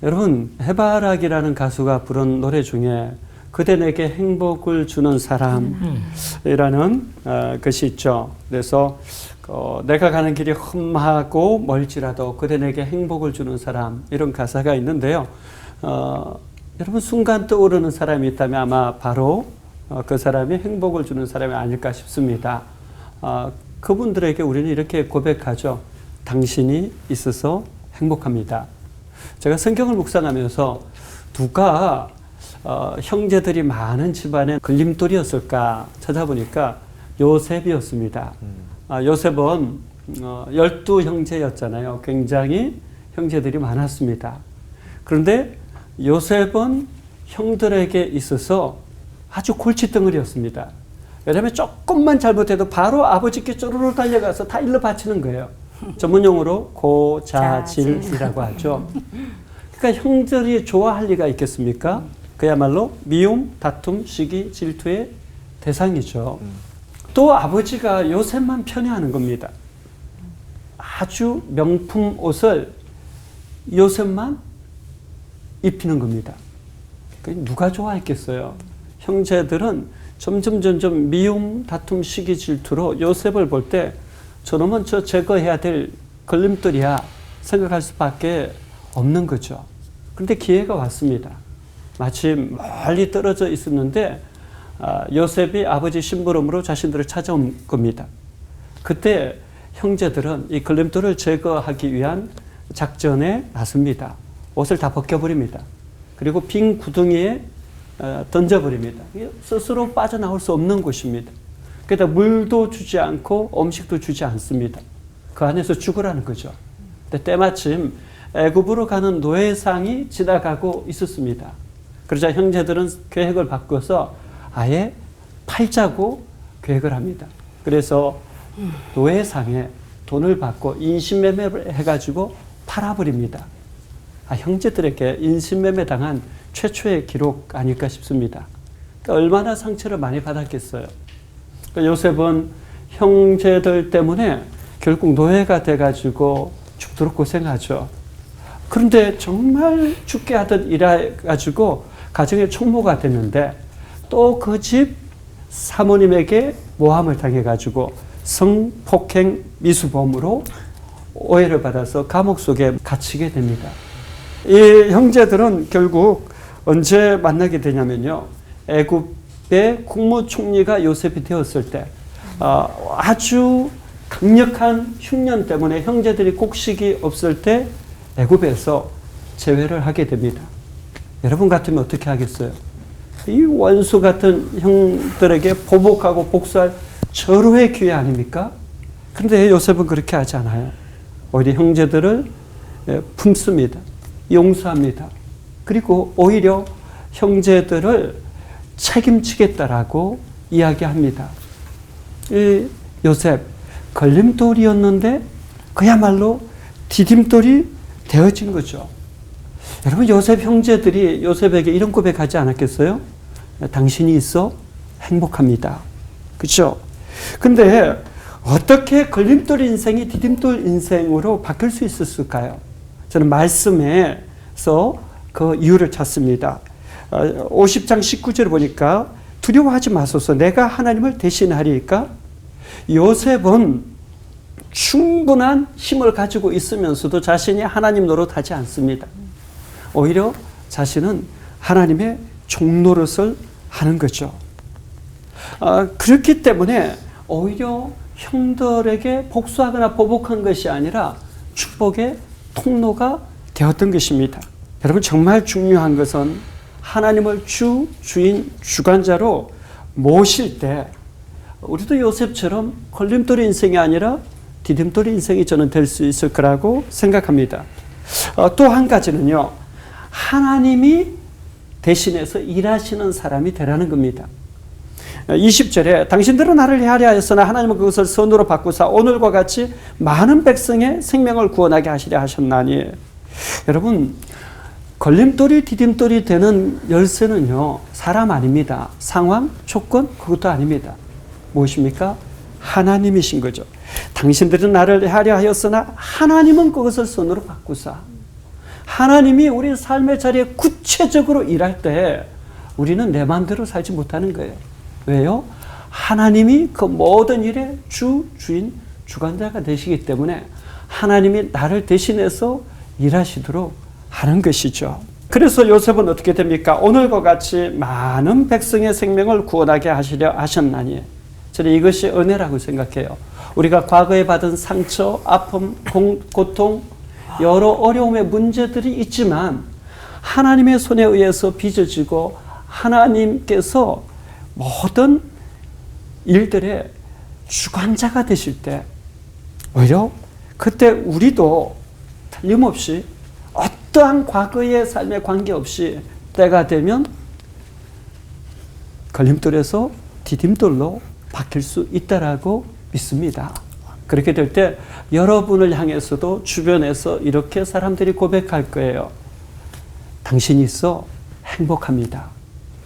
여러분, 해바라기라는 가수가 부른 노래 중에 그대 내게 행복을 주는 사람이라는 것이 있죠. 그래서 내가 가는 길이 험하고 멀지라도 그대 내게 행복을 주는 사람, 이런 가사가 있는데요. 여러분, 순간 떠오르는 사람이 있다면 아마 바로 그 사람이 행복을 주는 사람이 아닐까 싶습니다. 그분들에게 우리는 이렇게 고백하죠. 당신이 있어서 행복합니다. 제가 성경을 묵상하면서 누가 형제들이 많은 집안의 걸림돌이었을까 찾아보니까 요셉이었습니다. 요셉은 12형제였잖아요. 굉장히 형제들이 많았습니다. 그런데 요셉은 형들에게 있어서 아주 골칫덩어리였습니다. 왜냐하면 조금만 잘못해도 바로 아버지께 쪼르르 달려가서 다 일러 바치는 거예요. 전문용어로 고자질이라고 하죠. 그러니까 형들이 좋아할 리가 있겠습니까? 그야말로 미움, 다툼, 시기, 질투의 대상이죠. 또 아버지가 요셉만 편애하는 겁니다. 아주 명품 옷을 요셉만 입히는 겁니다. 누가 좋아했겠어요? 형제들은 점점 미움, 다툼, 시기, 질투로 요셉을 볼 때 저놈은 저 제거해야 될 걸림돌이야 생각할 수밖에 없는 거죠. 그런데 기회가 왔습니다. 마침 멀리 떨어져 있었는데 요셉이 아버지 심부름으로 자신들을 찾아온 겁니다. 그때 형제들은 이 걸림돌을 제거하기 위한 작전에 나섭니다. 옷을 다 벗겨버립니다. 그리고 빈 구덩이에 던져버립니다. 스스로 빠져나올 수 없는 곳입니다. 그러다 물도 주지 않고 음식도 주지 않습니다. 그 안에서 죽으라는 거죠. 근데 때마침 애굽으로 가는 노예상이 지나가고 있었습니다. 그러자 형제들은 계획을 바꿔서 아예 팔자고 계획을 합니다. 그래서 노예상에 돈을 받고 인신매매를 해가지고 팔아버립니다. 형제들에게 인신매매 당한 최초의 기록 아닐까 싶습니다. 그러니까 얼마나 상처를 많이 받았겠어요. 그러니까 요셉은 형제들 때문에 결국 노예가 돼가지고 죽도록 고생하죠. 그런데 정말 죽게 하던 일해가지고 가정의 총무가 됐는데 또 그 집 사모님에게 모함을 당해가지고 성폭행 미수범으로 오해를 받아서 감옥 속에 갇히게 됩니다. 이 형제들은 결국 언제 만나게 되냐면요. 애굽의 국무총리가 요셉이 되었을 때 아주 강력한 흉년 때문에 형제들이 곡식이 없을 때 애굽에서 제외를 하게 됩니다. 여러분 같으면 어떻게 하겠어요? 이 원수 같은 형들에게 보복하고 복수할 절호의 기회 아닙니까? 그런데 요셉은 그렇게 하지 않아요. 오히려 형제들을 품습니다. 용서합니다. 그리고 오히려 형제들을 책임지겠다라고 이야기합니다. 이 요셉, 걸림돌이었는데 그야말로 디딤돌이 되어진 거죠. 여러분, 요셉 형제들이 요셉에게 이런 고백하지 않았겠어요? 당신이 있어 행복합니다. 그렇죠? 근데 어떻게 걸림돌 인생이 디딤돌 인생으로 바뀔 수 있었을까요? 저는 말씀에서 그 이유를 찾습니다. 50장 19절 보니까 두려워하지 마소서 내가 하나님을 대신하리이까. 요셉은 충분한 힘을 가지고 있으면서도 자신이 하나님 노릇하지 않습니다. 오히려 자신은 하나님의 종노릇을 하는 거죠. 그렇기 때문에 오히려 형들에게 복수하거나 보복한 것이 아니라 축복의 통로가 되었던 것입니다. 여러분, 정말 중요한 것은 하나님을 주인, 주관자로 모실 때 우리도 요셉처럼 걸림돌 인생이 아니라 디딤돌 인생이 저는 될 수 있을 거라고 생각합니다. 또 한 가지는요. 하나님이 대신해서 일하시는 사람이 되라는 겁니다. 20절에 당신들은 나를 헤아려 하였으나 하나님은 그것을 선으로 바꾸사 오늘과 같이 많은 백성의 생명을 구원하게 하시려 하셨나니. 여러분, 걸림돌이 디딤돌이 되는 열쇠는요, 사람 아닙니다. 상황, 조건, 그것도 아닙니다. 무엇입니까? 하나님이신 거죠. 당신들은 나를 헤아려 하였으나 하나님은 그것을 선으로 바꾸사. 하나님이 우리 삶의 자리에 구체적으로 일할 때 우리는 내 마음대로 살지 못하는 거예요. 왜요? 하나님이 그 모든 일의 주인, 주관자가 되시기 때문에 하나님이 나를 대신해서 일하시도록 하는 것이죠. 그래서 요셉은 어떻게 됩니까? 오늘과 같이 많은 백성의 생명을 구원하게 하시려 하셨나니 저는 이것이 은혜라고 생각해요. 우리가 과거에 받은 상처, 아픔, 고통, 여러 어려움의 문제들이 있지만 하나님의 손에 의해서 빚어지고 하나님께서 모든 일들의 주관자가 되실 때 오히려 그때 우리도 틀림없이 어떠한 과거의 삶에 관계없이 때가 되면 걸림돌에서 디딤돌로 바뀔 수 있다라고 믿습니다. 그렇게 될 때 여러분을 향해서도 주변에서 이렇게 사람들이 고백할 거예요. 당신이 있어 행복합니다.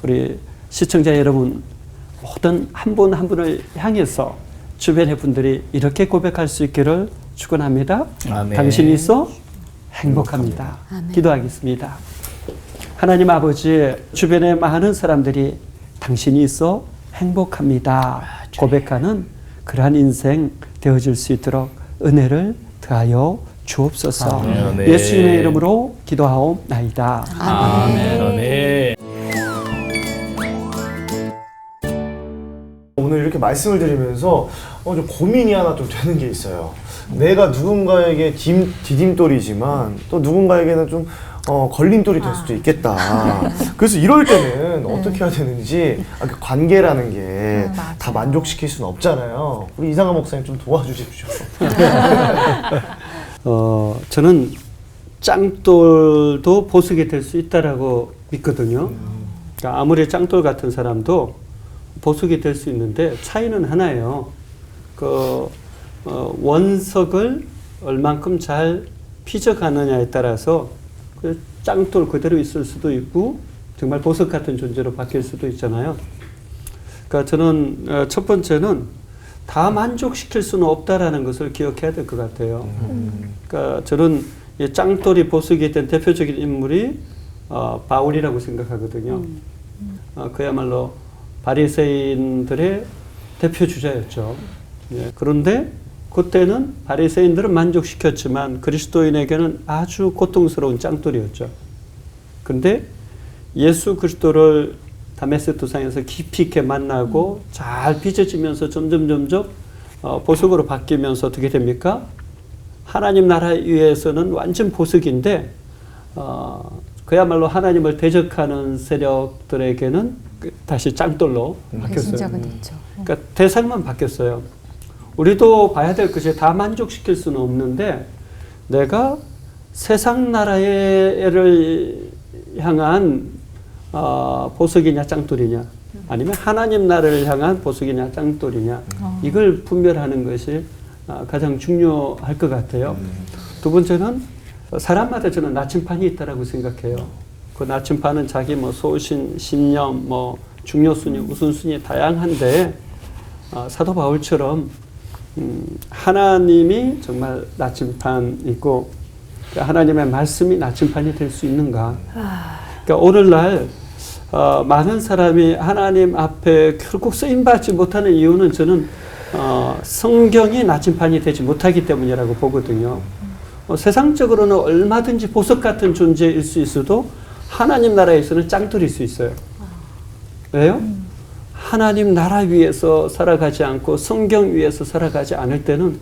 우리 시청자 여러분, 모든 한 분 한 분을 향해서 주변의 분들이 이렇게 고백할 수 있기를 축원합니다. 아멘. 당신이 있어 행복합니다. 아멘. 기도하겠습니다. 하나님 아버지, 주변의 많은 사람들이 당신이 있어 행복합니다 고백하는 그러한 인생 되어질 수 있도록 은혜를 더하여 주옵소서. 아멘. 예수님의 이름으로 기도하옵나이다. 아멘. 아멘. 오늘 이렇게 말씀을 드리면서 좀 고민이 하나 좀 되는 게 있어요. 내가 누군가에게 디딤돌이지만 또 누군가에게는 좀 걸림돌이 될 수도 있겠다. 그래서 이럴 때는 어떻게 해야 되는지, 그 관계라는 게 다 만족시킬 수는 없잖아요. 우리 이상한 목사님 좀 도와주십시오. 저는 짱돌도 보석이 될 수 있다라고 믿거든요. 그러니까 아무리 짱돌 같은 사람도 보석이 될 수 있는데 차이는 하나예요. 원석을 얼만큼 잘 피져가느냐에 따라서 그 짱돌 그대로 있을 수도 있고 정말 보석 같은 존재로 바뀔 수도 있잖아요. 그러니까 저는 첫 번째는 다 만족시킬 수는 없다라는 것을 기억해야 될 것 같아요. 그러니까 저는 이 짱돌이 보석이 된 대표적인 인물이 바울이라고 생각하거든요. 그야말로 바리새인들의 대표 주자였죠. 예, 그런데 그때는 바리새인들은 만족시켰지만 그리스도인에게는 아주 고통스러운 짱돌이었죠. 그런데 예수 그리스도를 다메섹 도상에서 깊이 있게 만나고 잘 빚어지면서 점점 보석으로 바뀌면서 어떻게 됩니까? 하나님 나라 위에서는 완전 보석인데 그야말로 하나님을 대적하는 세력들에게는 다시 짱돌로 바뀌었어요. 그러니까 대상만 바뀌었어요. 우리도 봐야 될 것이 다 만족시킬 수는 없는데 내가 세상 나라를 향한 보석이냐 짱돌이냐 아니면 하나님 나라를 향한 보석이냐 짱돌이냐 이걸 분별하는 것이 가장 중요할 것 같아요. 두 번째는 사람마다 저는 나침판이 있다라고 생각해요. 그 나침판은 자기 소신, 신념, 중요순위, 우선순위 다양한데 사도 바울처럼 하나님이 정말 나침판이고 하나님의 말씀이 나침판이 될 수 있는가. 그러니까 오늘날 많은 사람이 하나님 앞에 결국 쓰임받지 못하는 이유는 저는 성경이 나침판이 되지 못하기 때문이라고 보거든요. 세상적으로는 얼마든지 보석 같은 존재일 수 있어도 하나님 나라에서는 짱돌일 수 있어요. 왜요? 하나님 나라 위에서 살아가지 않고 성경 위에서 살아가지 않을 때는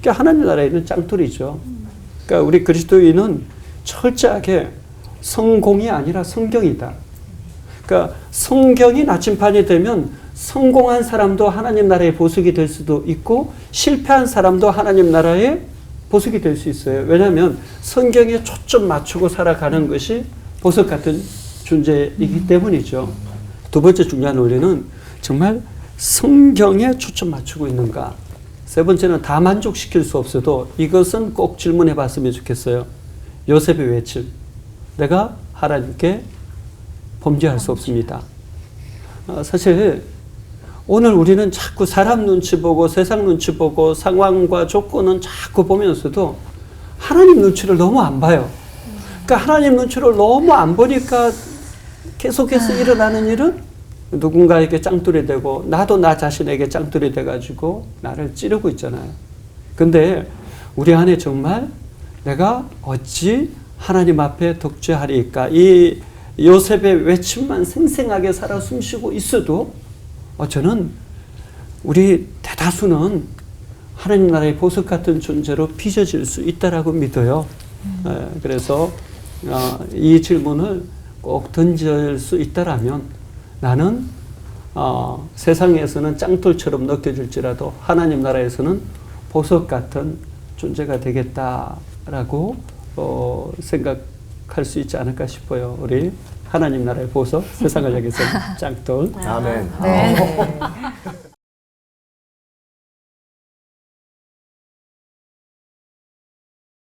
하나님 나라에는 짱돌이죠. 그러니까 우리 그리스도인은 철저하게 성공이 아니라 성경이다. 그러니까 성경이 나침판이 되면 성공한 사람도 하나님 나라의 보석이 될 수도 있고 실패한 사람도 하나님 나라의 보석이 될 수 있어요. 왜냐하면 성경에 초점 맞추고 살아가는 것이 보석 같은 존재이기 때문이죠. 두 번째 중요한 원리는 정말 성경에 초점 맞추고 있는가. 세 번째는 다 만족시킬 수 없어도 이것은 꼭 질문해 봤으면 좋겠어요. 요셉의 외침. 내가 하나님께 범죄할 수 없습니다. 사실 오늘 우리는 자꾸 사람 눈치 보고 세상 눈치 보고 상황과 조건은 자꾸 보면서도 하나님 눈치를 너무 안 봐요. 그러니까 하나님 눈치를 너무 안 보니까 계속해서 일어나는 일은 누군가에게 짱돌이 되고 나도 나 자신에게 짱돌이 돼가지고 나를 찌르고 있잖아요. 근데 우리 안에 정말 내가 어찌 하나님 앞에 덕죄하리까, 이 요셉의 외침만 생생하게 살아 숨쉬고 있어도 저는 우리 대다수는 하나님 나라의 보석 같은 존재로 빚어질 수 있다라고 믿어요. 그래서 이 질문을 꼭 던질 수 있다라면 나는 세상에서는 짱돌처럼 느껴질지라도 하나님 나라에서는 보석 같은 존재가 되겠다라고 생각할 수 있지 않을까 싶어요. 우리 하나님 나라의 보석, 세상을 향해서 짱돌. 아멘. 네.